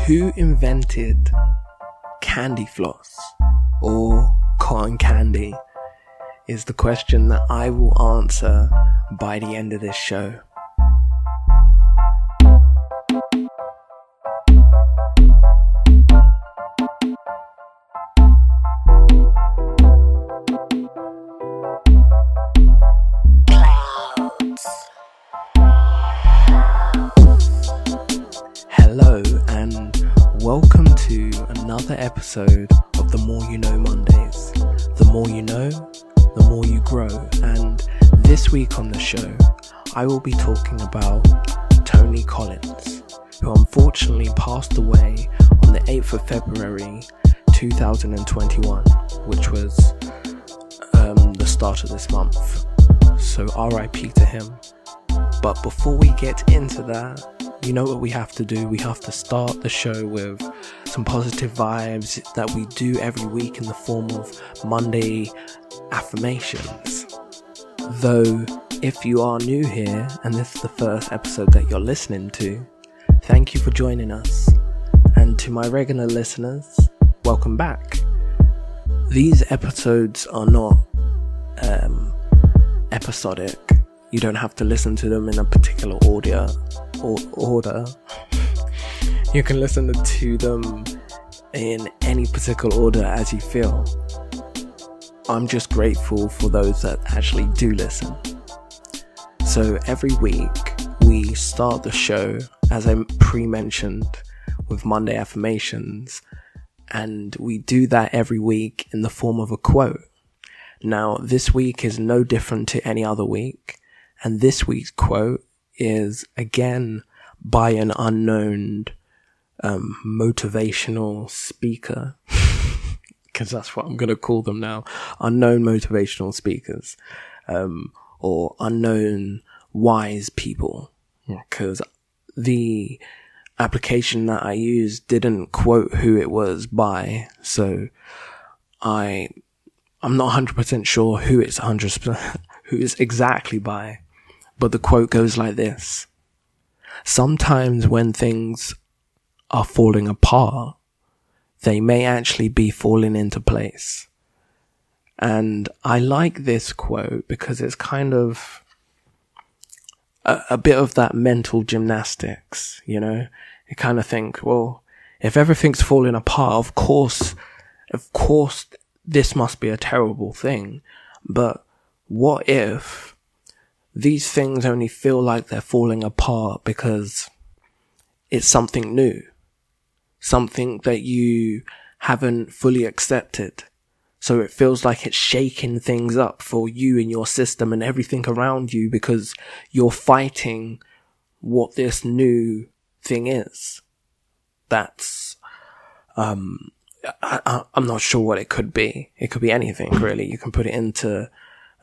Who invented candy floss or cotton candy is the question that I will answer by the end of this show. Hello and welcome to another episode of The More You Know Mondays. The more you know, the more you grow. And this week on the show, I will be talking about Tony Collins, who unfortunately passed away on the 8th of February 2021, which was the start of this month. So RIP to him. But before we get into that, you know what we have to do? We have to start the show with some positive vibes that we do every week in the form of Monday affirmations. Though, if you are new here and this is the first episode that you're listening to, thank you for joining us. And to my regular listeners, welcome back. These episodes are not episodic. You don't have to listen to them in a particular order. You can listen to them in any particular order as you feel. I'm just grateful for those that actually do listen. So every week we start the show, as I pre-mentioned, with Monday affirmations, and we do that every week in the form of a quote. Now, this week is no different to any other week. And this week's quote is, again, by an unknown motivational speaker, because that's what I'm going to call them now, unknown motivational speakers, or unknown wise people, because the application that I used didn't quote who it was by, so I'm not 100% sure who it's 100% who it's exactly by. But the quote goes like this: sometimes when things are falling apart, they may actually be falling into place. And I like this quote because it's kind of a bit of that mental gymnastics, you know? You kind of think, well, if everything's falling apart, of course, this must be a terrible thing. But what if these things only feel like they're falling apart because it's something new, something that you haven't fully accepted. So it feels like it's shaking things up for you and your system and everything around you because you're fighting what this new thing is. That's, I'm not sure what it could be. It could be anything, really. You can put it into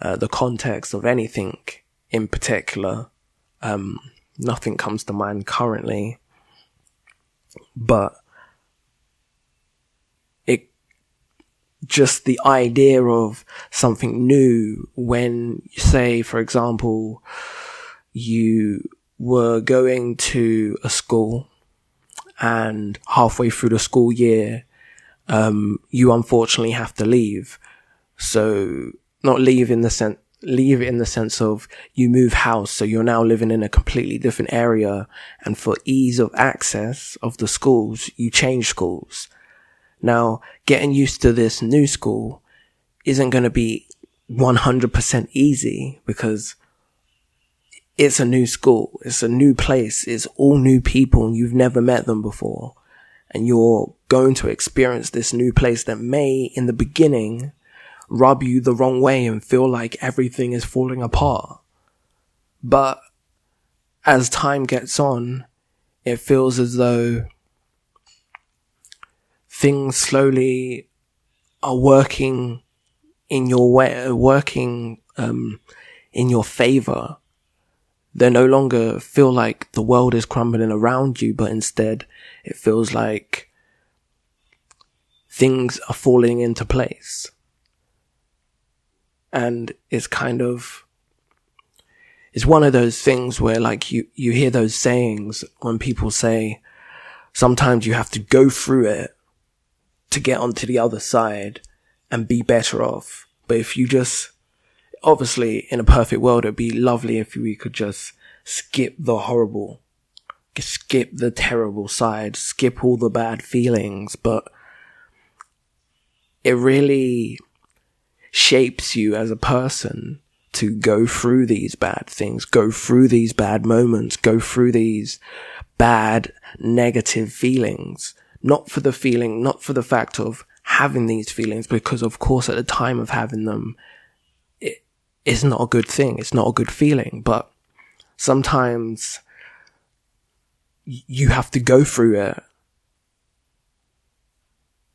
the context of anything in particular. Nothing comes to mind currently, but it just the idea of something new when, say, for example, you were going to a school and halfway through the school year, you unfortunately have to leave. So not leave in the sense of you move house, so you're now living in a completely different area, and for ease of access of the schools, you change schools. Now, getting used to this new school isn't going to be 100% easy because it's a new school, it's a new place, it's all new people and you've never met them before. And you're going to experience this new place that may, in the beginning, rub you the wrong way and feel like everything is falling apart. But as time gets on, it feels as though things slowly are working in your way, working in your favor. They no longer feel like the world is crumbling around you, but instead it feels like things are falling into place. And it's kind of, it's one of those things where like you hear those sayings when people say, sometimes you have to go through it to get onto the other side and be better off. But if you just, obviously in a perfect world, it'd be lovely if we could just skip the horrible, skip the terrible side, skip all the bad feelings, but it really shapes you as a person to go through these bad things, go through these bad moments, go through these bad negative feelings. Not for the fact of having these feelings, because of course at the time of having them, it's not a good thing. It's not a good feeling, but sometimes you have to go through it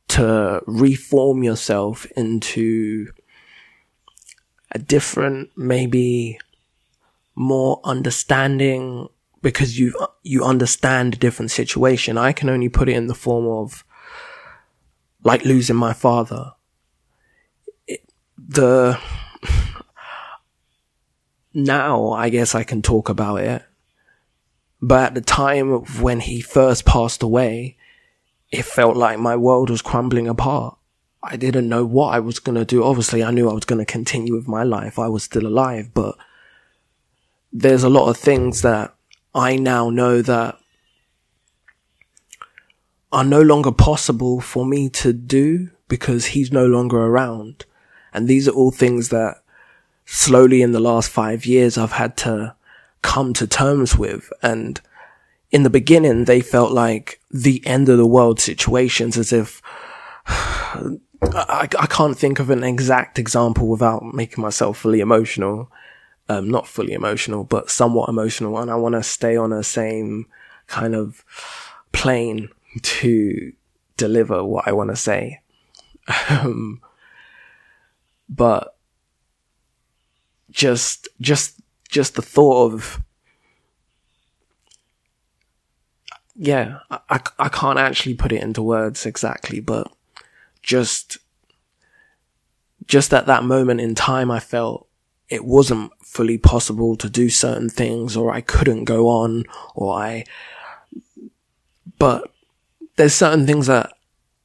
to reform yourself into a different, maybe more understanding, because you understand a different situation. I can only put it in the form of like losing my father. Now I guess I can talk about it, but at the time of when he first passed away, it felt like my world was crumbling apart. I didn't know what I was going to do. Obviously, I knew I was going to continue with my life. I was still alive, but there's a lot of things that I now know that are no longer possible for me to do because he's no longer around. And these are all things that slowly in the last 5 years I've had to come to terms with. And in the beginning, they felt like the end of the world situations, as if I can't think of an exact example without making myself fully emotional. Not fully emotional, but somewhat emotional. And I want to stay on the same kind of plane to deliver what I want to say. But just the thought of, yeah, I can't actually put it into words exactly, but just at that moment in time, I felt it wasn't fully possible to do certain things, or I couldn't go on, but there's certain things that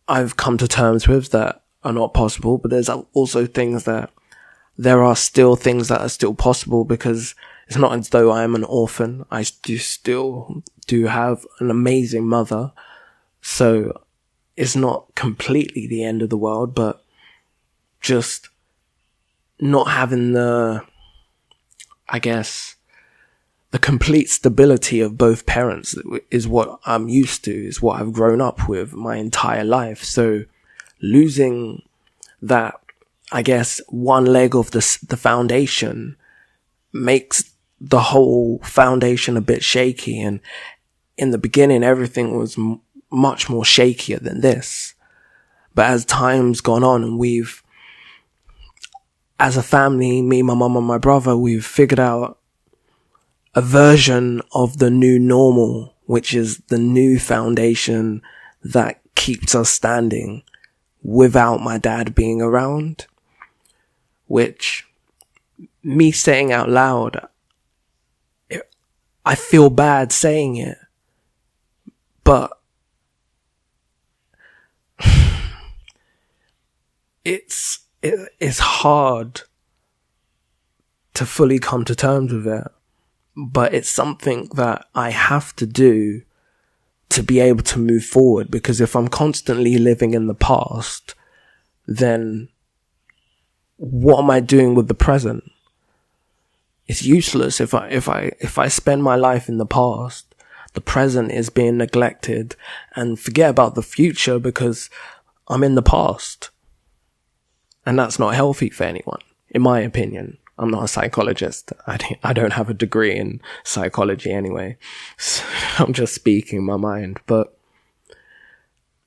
I've come to terms with that are not possible, but there's also things that there are still things that are still possible, because it's not as though I am an orphan. I still do have an amazing mother. So it's not completely the end of the world, but just not having the complete stability of both parents is what I'm used to, is what I've grown up with my entire life. So losing that, one leg of the foundation makes the whole foundation a bit shaky. And in the beginning, everything was much more shakier than this. But as time's gone on, and as a family, me, my mum and my brother, we've figured out a version of the new normal, which is the new foundation that keeps us standing without my dad being around. Which, me saying out loud, I feel bad saying it, but it's hard to fully come to terms with it, but it's something that I have to do to be able to move forward, because if I'm constantly living in the past, then what am I doing with the present? It's useless. If I spend my life in the past, the present is being neglected, and forget about the future because I'm in the past. And that's not healthy for anyone, in my opinion. I'm not a psychologist. I don't have a degree in psychology anyway. So I'm just speaking my mind. But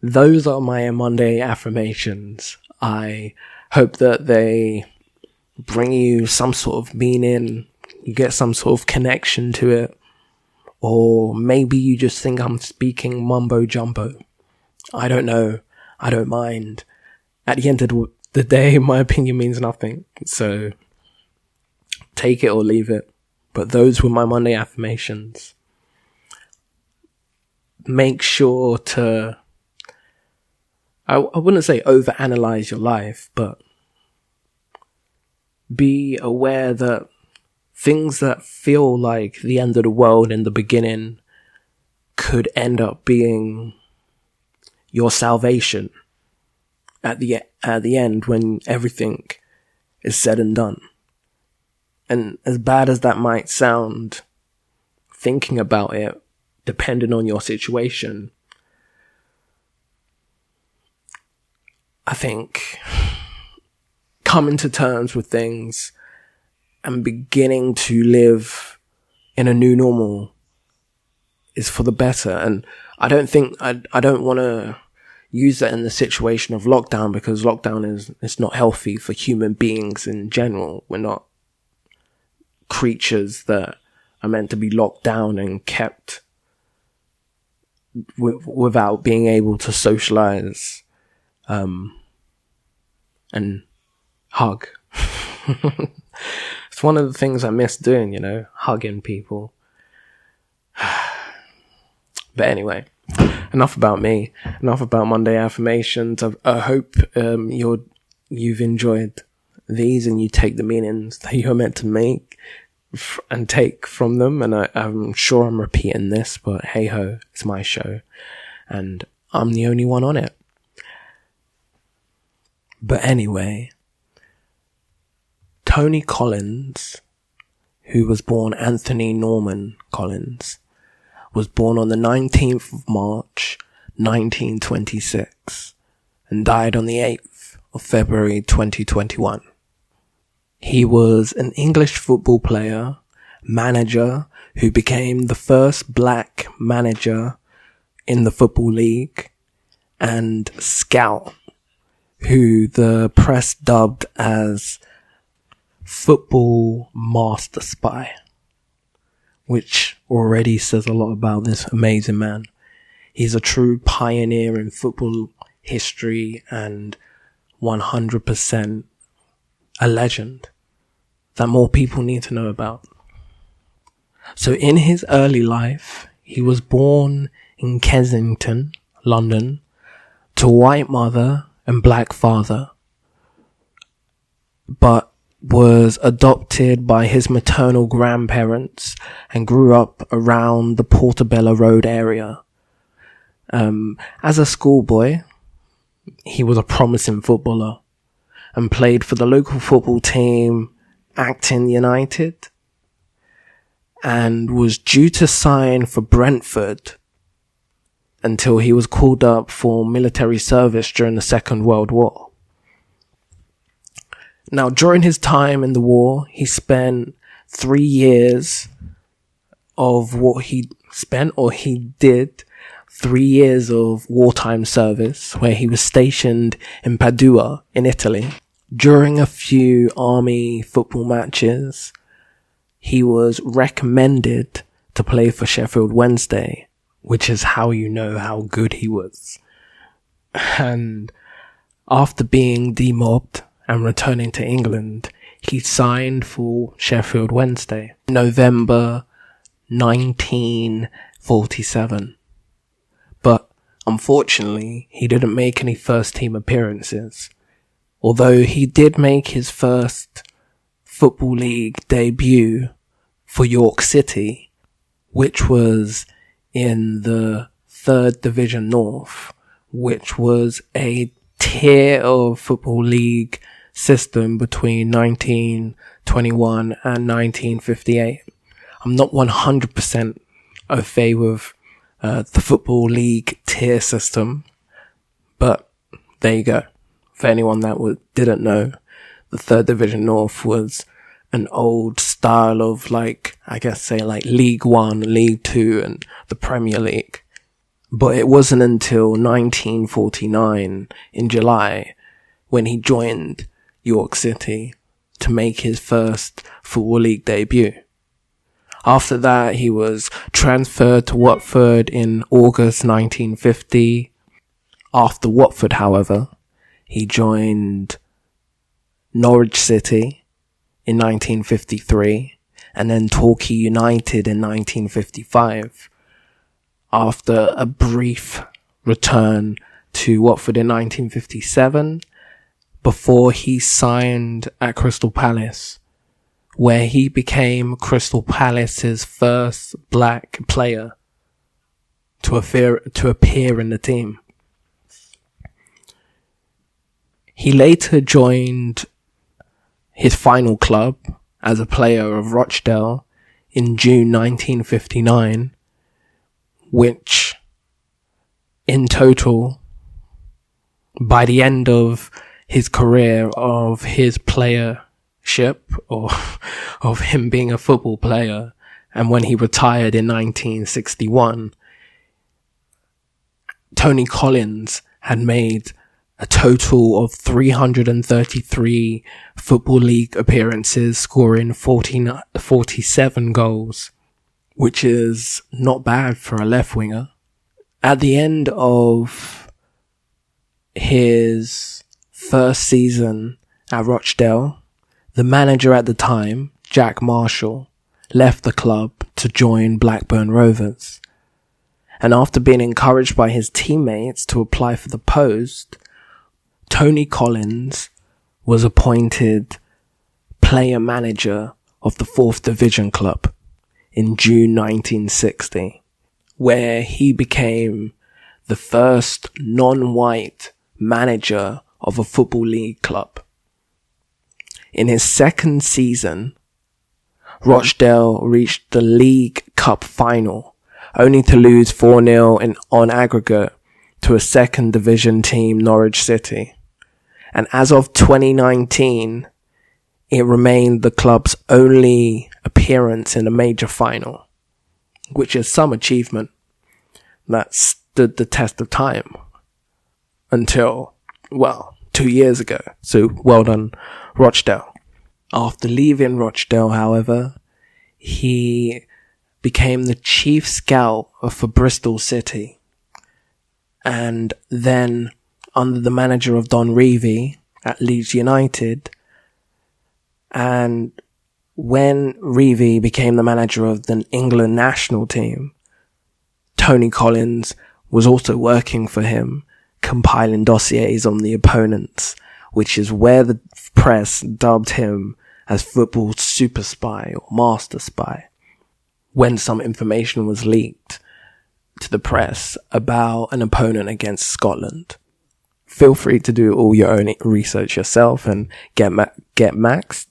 those are my Monday affirmations. I hope that they bring you some sort of meaning, you get some sort of connection to it, or maybe you just think I'm speaking mumbo jumbo. I don't know. I don't mind. At the end of the day, my opinion means nothing. So take it or leave it. But those were my Monday affirmations. make sure to, I wouldn't say overanalyze your life, but be aware that things that feel like the end of the world in the beginning could end up being your salvation at the end when everything is said and done. And as bad as that might sound, thinking about it, depending on your situation, I think coming to terms with things and beginning to live in a new normal is for the better. And I don't want to use that in the situation of lockdown, because lockdown is not healthy for human beings in general. We're not creatures that are meant to be locked down and kept without being able to socialize and hug. It's one of the things I miss doing, hugging people. But anyway, enough about me. Enough about Monday affirmations. I hope you've enjoyed these and you take the meanings that you're meant to make and take from them. And I'm sure I'm repeating this, but hey ho, it's my show and I'm the only one on it. But anyway, Tony Collins, who was born Anthony Norman Collins, was born on the 19th of March, 1926, and died on the 8th of February, 2021. He was an English football player, manager, who became the first black manager in the Football League, and scout, who the press dubbed as Football Master Spy, which already says a lot about this amazing man. He's a true pioneer in football history and 100% a legend that more people need to know about. So in his early life, he was born in Kensington, London, to a white mother and black father, but was adopted by his maternal grandparents and grew up around the Portobello Road area. As a schoolboy, he was a promising footballer and played for the local football team, Acton United, and was due to sign for Brentford until he was called up for military service during the Second World War. Now, during his time in the war, he spent 3 years of what he did 3 years of wartime service, where he was stationed in Padua in Italy. During a few army football matches, he was recommended to play for Sheffield Wednesday, which is how you know how good he was. And after being demobbed and returning to England, he signed for Sheffield Wednesday in November 1947. But unfortunately, he didn't make any first team appearances, although he did make his first Football League debut for York City, which was in the 3rd Division North, which was a tier of Football League system between 1921 and 1958. I'm not 100% au fait with the Football League tier system, but there you go. For anyone that didn't know, the 3rd Division North was an old style of League 1, League 2 and the Premier League. But it wasn't until 1949 in July when he joined York City to make his first Football League debut. After that, he was transferred to Watford in August 1950. After Watford, however, he joined Norwich City in 1953 and then Torquay United in 1955. after a brief return to Watford in 1957 before he signed at Crystal Palace, where he became Crystal Palace's first black player to appear in the team. He later joined his final club as a player of Rochdale in June 1959, which in total, by the end of his career of his playership, or of him being a football player, and when he retired in 1961, Tony Collins had made a total of 333 Football League appearances, scoring 47 goals, which is not bad for a left winger. At the end of his first season at Rochdale, the manager at the time, Jack Marshall, left the club to join Blackburn Rovers. And after being encouraged by his teammates to apply for the post, Tony Collins was appointed player manager of the 4th Division club in June 1960, where he became the first non-white manager of a Football League club. In his second season, Rochdale reached the League Cup final, only to lose 4-0 on aggregate to a 2nd Division team, Norwich City. And as of 2019, it remained the club's only appearance in a major final, which is some achievement that stood the test of time until, 2 years ago. So well done, Rochdale. After leaving Rochdale, however, he became the chief scout for Bristol City, and then under the manager of Don Revie at Leeds United. And when Revie became the manager of the England national team, Tony Collins was also working for him, compiling dossiers on the opponents, which is where the press dubbed him as football super spy or master spy, when some information was leaked to the press about an opponent against Scotland. Feel free to do all your own research yourself and get maxed.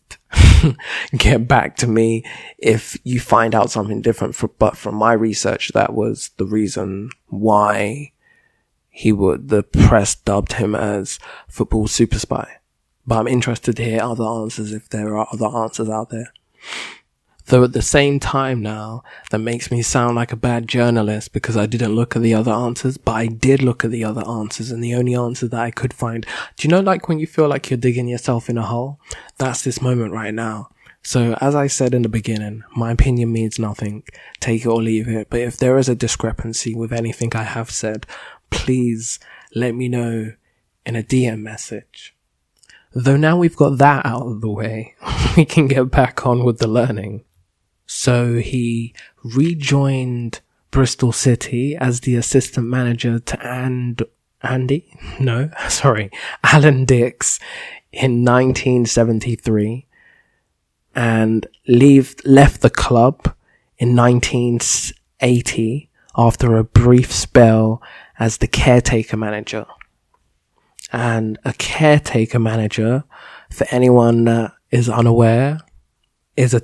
Get back to me if you find out something different. But from my research, that was the reason why the press dubbed him as football super spy. But I'm interested to hear other answers if there are other answers out there. Though at the same time now, that makes me sound like a bad journalist because I didn't look at the other answers, but I did look at the other answers, and the only answer that I could find, do you know, like when you feel like you're digging yourself in a hole? That's this moment right now. So as I said in the beginning, my opinion means nothing. Take it or leave it. But if there is a discrepancy with anything I have said, please let me know in a DM message. Though now we've got that out of the way, we can get back on with the learning. So he rejoined Bristol City as the assistant manager to Alan Dix in 1973 and left the club in 1980 after a brief spell as the caretaker manager. And a caretaker manager, for anyone that is unaware, is a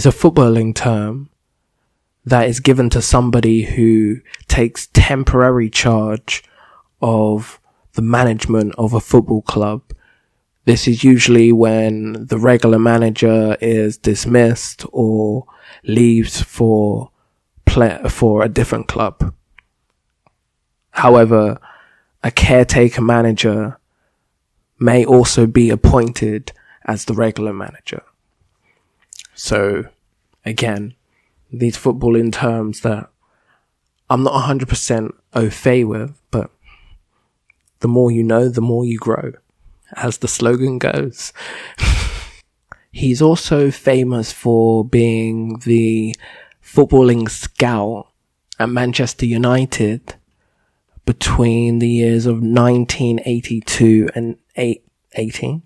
footballing term that is given to somebody who takes temporary charge of the management of a football club. This is usually when the regular manager is dismissed or leaves for a different club. However, a caretaker manager may also be appointed as the regular manager. So, again, these footballing terms that I'm not 100% au fait with, but the more you know, the more you grow, as the slogan goes. He's also famous for being the footballing scout at Manchester United between the years of 1982 and 18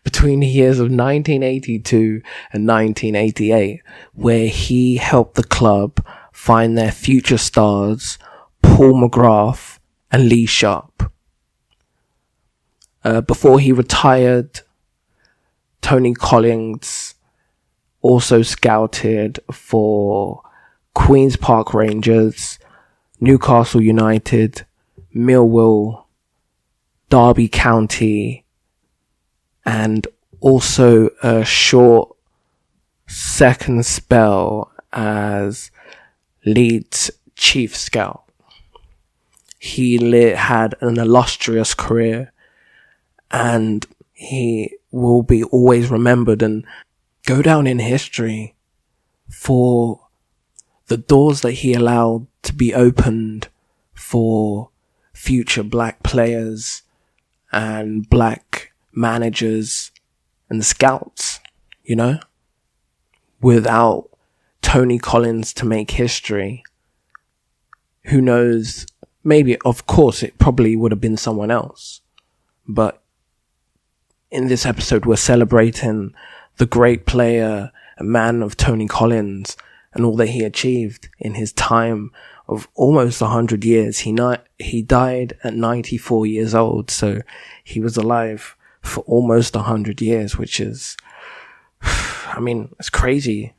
between the years of 1982 and 1988, where he helped the club find their future stars Paul McGrath and Lee Sharp. Before he retired, Tony Collins also scouted for Queen's Park Rangers, Newcastle United, Millwall, Derby County, and also a short second spell as Leeds chief scout. He had an illustrious career, and he will be always remembered and go down in history for the doors that he allowed to be opened for future black players and black managers and scouts, you know? Without Tony Collins to make history, who knows, maybe, of course, it probably would have been someone else. But in this episode, we're celebrating the great player and man of Tony Collins and all that he achieved in his time of almost 100 years. He died at 94 years old, so he was alive for almost 100 years, which is, I mean, it's crazy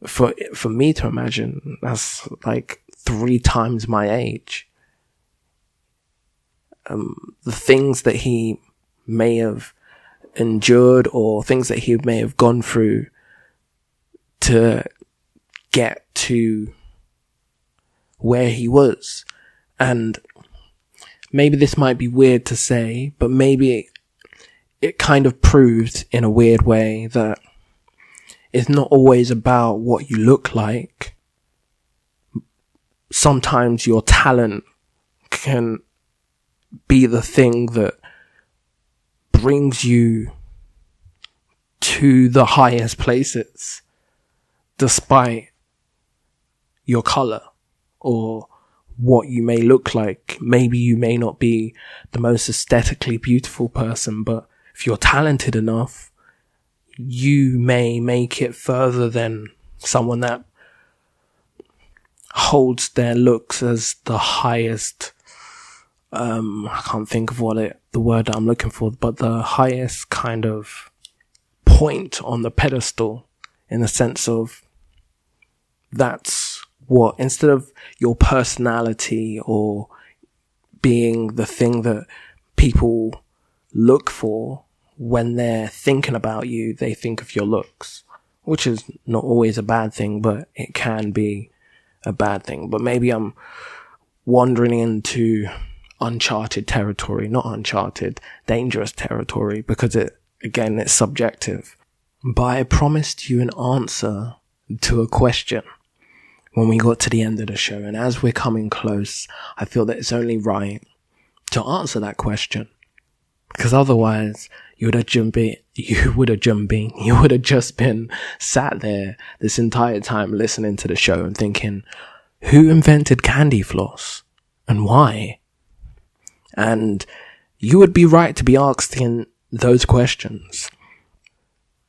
for me to imagine. That's like 3 times my age. The things that he may have endured or things that he may have gone through to get to where he was. And maybe this might be weird to say, but maybe it kind of proves in a weird way that it's not always about what you look like. Sometimes your talent can be the thing that brings you to the highest places, despite your color or what you may look like. Maybe you may not be the most aesthetically beautiful person, but if you're talented enough, you may make it further than someone that holds their looks as the highest, I can't think of the word that I'm looking for, but the highest kind of point on the pedestal, in the sense of that's what, instead of your personality or being the thing that people look for when they're thinking about you, they think of your looks, which is not always a bad thing, but it can be a bad thing. But maybe I'm wandering into uncharted territory, not uncharted, dangerous territory, because it's subjective. But I promised you an answer to a question when we got to the end of the show, and as we're coming close, I feel that it's only right to answer that question, because otherwise you would have just been sat there this entire time listening to the show and thinking, who invented candy floss and why? And you would be right to be asking those questions.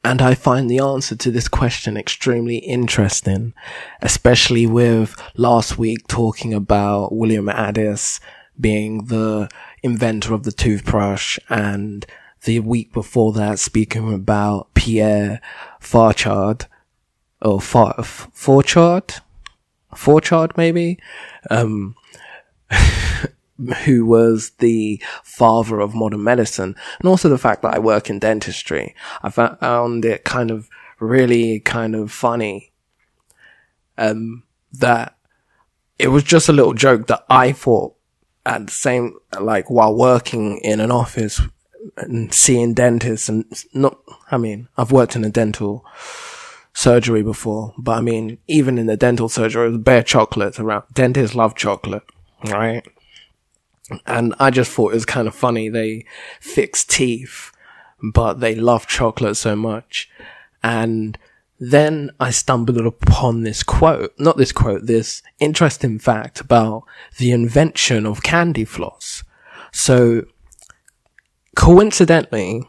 And I find the answer to this question extremely interesting, especially with last week talking about William Addis being the inventor of the toothbrush, and the week before that speaking about Pierre Farchard, or Forchard maybe, who was the father of modern medicine, and also the fact that I work in dentistry. I found it really funny, that it was just a little joke that I thought at the same, while working in an office and seeing dentists, and I've worked in a dental surgery before, but even in the dental surgery, there's bare chocolates around. Dentists love chocolate, right? And I just thought it was kind of funny. They fix teeth, but they love chocolate so much. And then I stumbled upon this interesting fact about the invention of candy floss. So, coincidentally,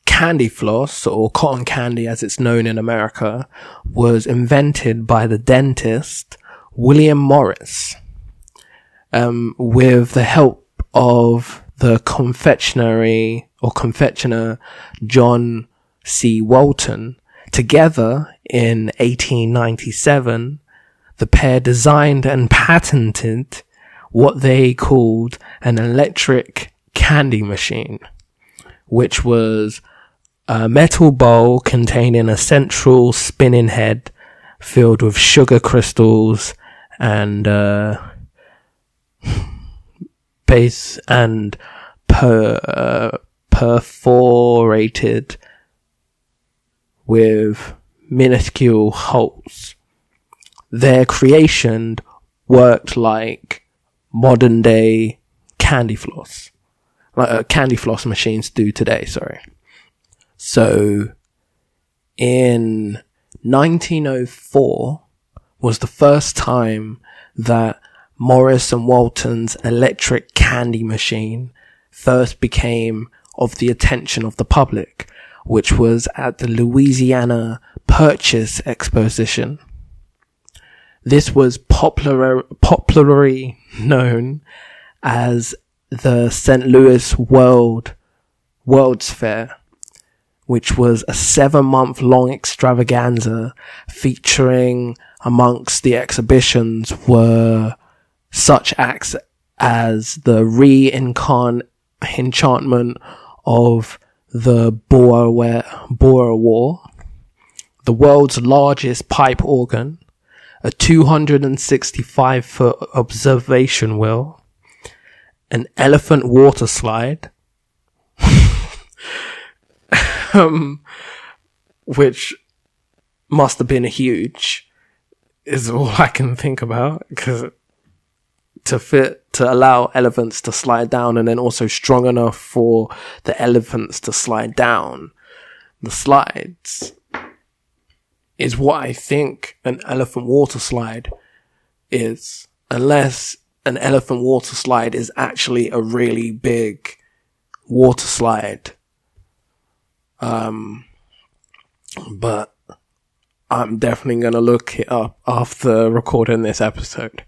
candy floss, or cotton candy as it's known in America, was invented by the dentist William Morris, with the help of the confectioner John C. Walton. Together, in 1897, the pair designed and patented what they called an electric candy machine, which was a metal bowl containing a central spinning head filled with sugar crystals and base and perforated with minuscule holes. Their creation worked like modern day candy floss, like candy floss machines do today, So, in 1904 was the first time that Morris and Walton's electric candy machine first became of the attention of the public, which was at the Louisiana Purchase Exposition. This was popularly known as the St. Louis World's Fair, which was a 7-month-long extravaganza featuring amongst the exhibitions were such acts as the re-enchantment of the Boer War, the world's largest pipe organ, a 265-foot observation wheel, an elephant water slide, which must have been huge, is all I can think about, because to allow elephants to slide down, and then also strong enough for the elephants to slide down the slides, is what I think an elephant water slide is, unless an elephant water slide is actually a really big water slide. But I'm definitely going to look it up after recording this episode.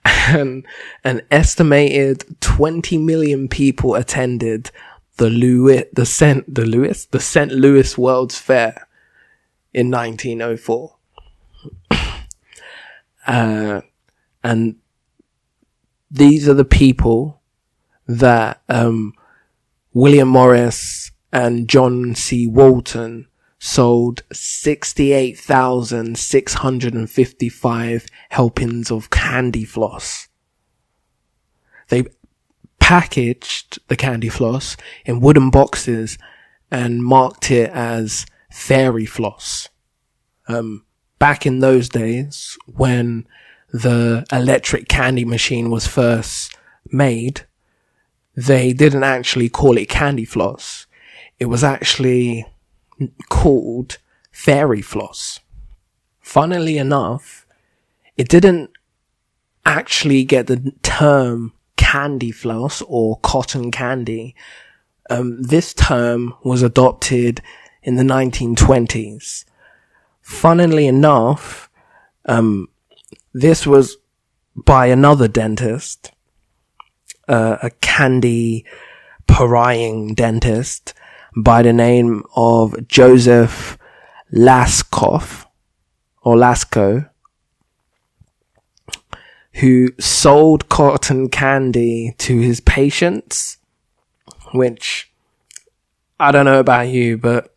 And an estimated 20 million people attended the St. Louis World's Fair in 1904. And these are the people that William Morris and John C. Walton sold 68,655 helpings of candy floss. They packaged the candy floss in wooden boxes and marked it as fairy floss. Back in those days, when the electric candy machine was first made, they didn't actually call it candy floss. It was actually called fairy floss. Funnily enough, it didn't actually get the term candy floss or cotton candy. This term was adopted in the 1920s. Funnily enough, this was by another dentist, a candy purrying dentist by the name of Joseph Lasco, who sold cotton candy to his patients, which I don't know about you, but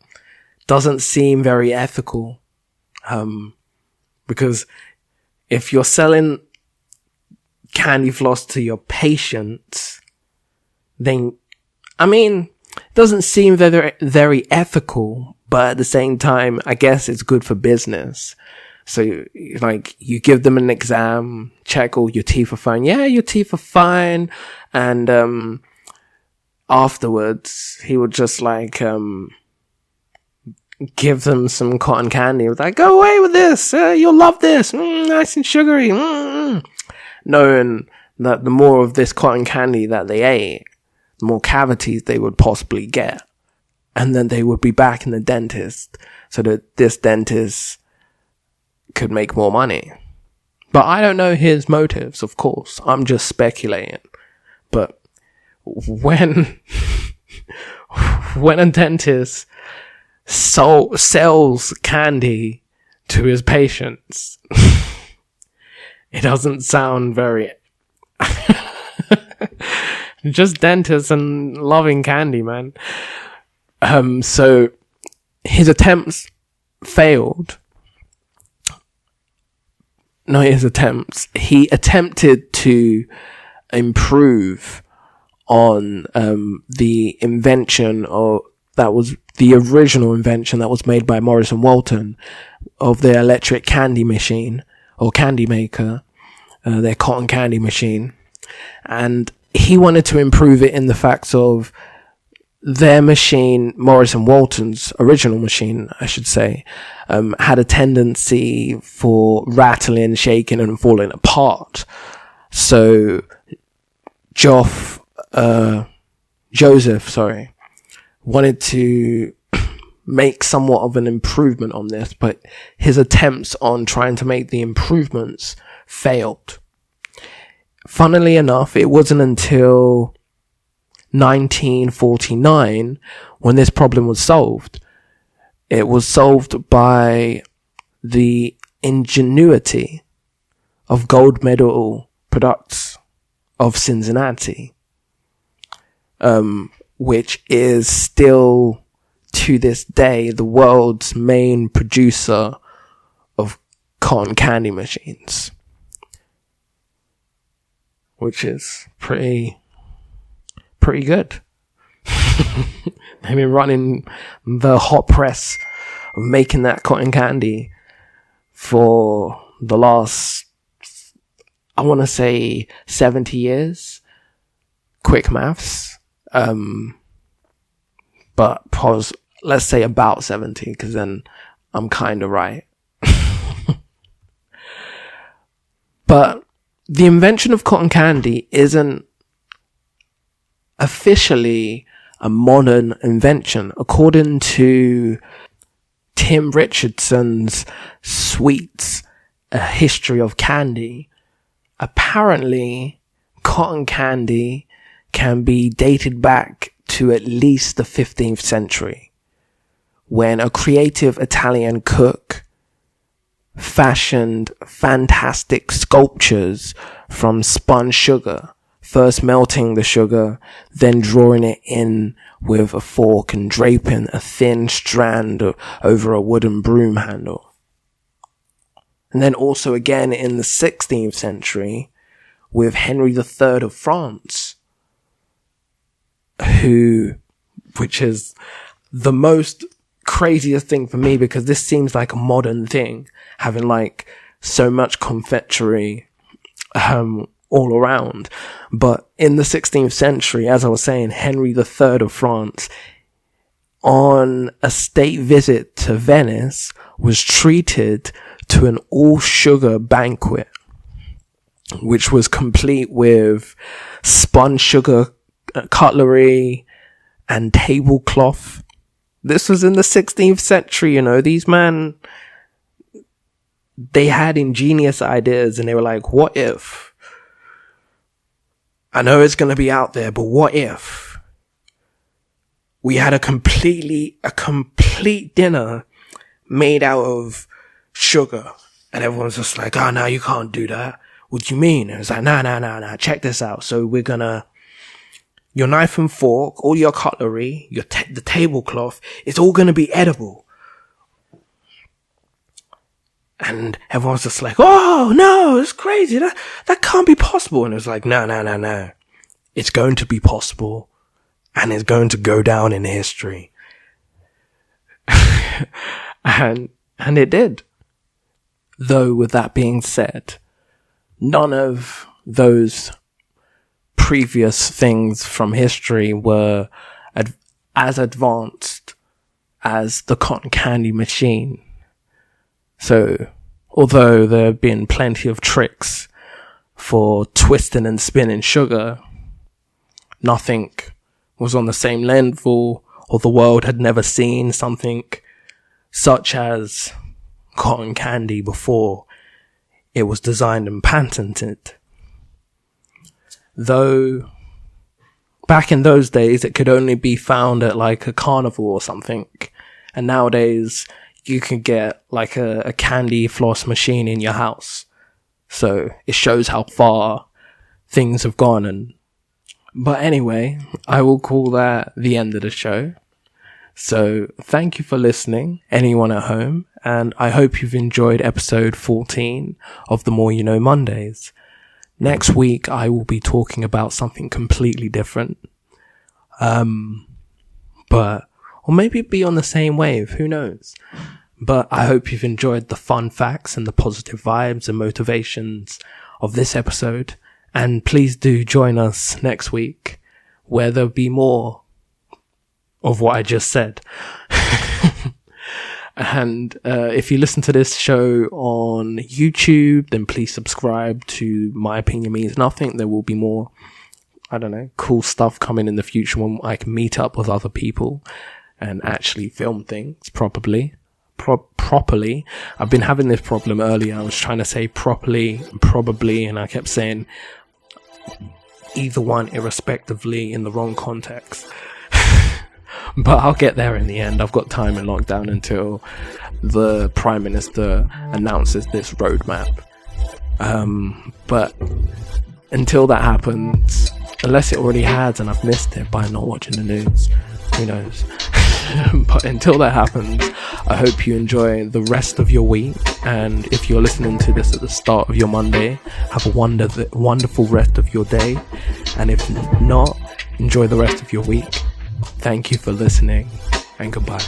doesn't seem very ethical. Because if you're selling candy floss to your patients, then, it doesn't seem very, very ethical, but at the same time, I guess it's good for business. So, you give them an exam, check all your teeth are fine. Yeah, your teeth are fine. And, afterwards, he would just give them some cotton candy. It was like, go away with this. You'll love this. Nice and sugary. Knowing that the more of this cotton candy that they ate, the more cavities they would possibly get. And then they would be back in the dentist so that this dentist could make more money. But I don't know his motives, of course. I'm just speculating. But when a dentist sells candy to his patients, it doesn't sound very... Just dentists and loving candy, man. So his attempts failed. Not his attempts. He attempted to improve on the invention that was the original invention that was made by Morris and Walton of their electric candy machine or candy maker, their cotton candy machine. And he wanted to improve it in the facts of their machine, Morris and Walton's original machine, I should say, had a tendency for rattling, shaking, and falling apart. So Joseph, wanted to make somewhat of an improvement on this, but his attempts on trying to make the improvements failed. Funnily enough, it wasn't until 1949 when this problem was solved. It was solved by the ingenuity of gold medal products of Cincinnati, which is still to this day the world's main producer of cotton candy machines, which is pretty good. They've been running the hot press of making that cotton candy for the last, I want to say 70 years. Quick maths. But let's say about 70, because then I'm kind of right. But the invention of cotton candy isn't officially a modern invention. According to Tim Richardson's Sweets, A History of Candy, apparently cotton candy can be dated back to at least the 15th century, when a creative Italian cook fashioned fantastic sculptures from spun sugar, first melting the sugar, then drawing it in with a fork and draping a thin strand over a wooden broom handle. And then also again in the 16th century with Henry III of France, which is the most craziest thing for me, because this seems like a modern thing, having like so much confectionery all around. But in the 16th century, as I was saying, Henry III of France, on a state visit to Venice, was treated to an all-sugar banquet, which was complete with spun sugar cutlery and tablecloth. This was in the 16th century, these men, they had ingenious ideas, and they were like, what if? I know it's going to be out there, but what if we had a complete dinner made out of sugar? And everyone's just like, oh, no, you can't do that. What do you mean? And it's like, nah, check this out. So we're gonna, your knife and fork, all your cutlery, the tablecloth, it's all gonna be edible. And everyone's just like, oh, no, it's crazy. That can't be possible. And it's like, no. It's going to be possible. And it's going to go down in history. and it did. Though, with that being said, none of those previous things from history were as advanced as the cotton candy machine. So, although there have been plenty of tricks for twisting and spinning sugar, nothing was on the same level, or the world had never seen something such as cotton candy before it was designed and patented. Though back in those days it could only be found at like a carnival or something, and nowadays you can get like a candy floss machine in your house. So it shows how far things have gone. But anyway, I will call that the end of the show. So thank you for listening, anyone at home, and I hope you've enjoyed episode 14 of the More You Know Mondays. Next week I will be talking about something completely different. Or maybe be on the same wave, who knows? But I hope you've enjoyed the fun facts and the positive vibes and motivations of this episode. And please do join us next week, where there'll be more of what I just said. And if you listen to this show on YouTube, then please subscribe to My Opinion Means Nothing. There will be more, cool stuff coming in the future when I can meet up with other people and actually film things properly. I've been having this problem earlier. I was trying to say properly and probably, and I kept saying either one irrespectively in the wrong context. But I'll get there in the end. I've got time in lockdown until the Prime Minister announces this roadmap. But until that happens, unless it already has and I've missed it by not watching the news, who knows? But until that happens, I hope you enjoy the rest of your week. And if you're listening to this at the start of your Monday, have a wonderful rest of your day. And if not, enjoy the rest of your week. Thank you for listening, and goodbye.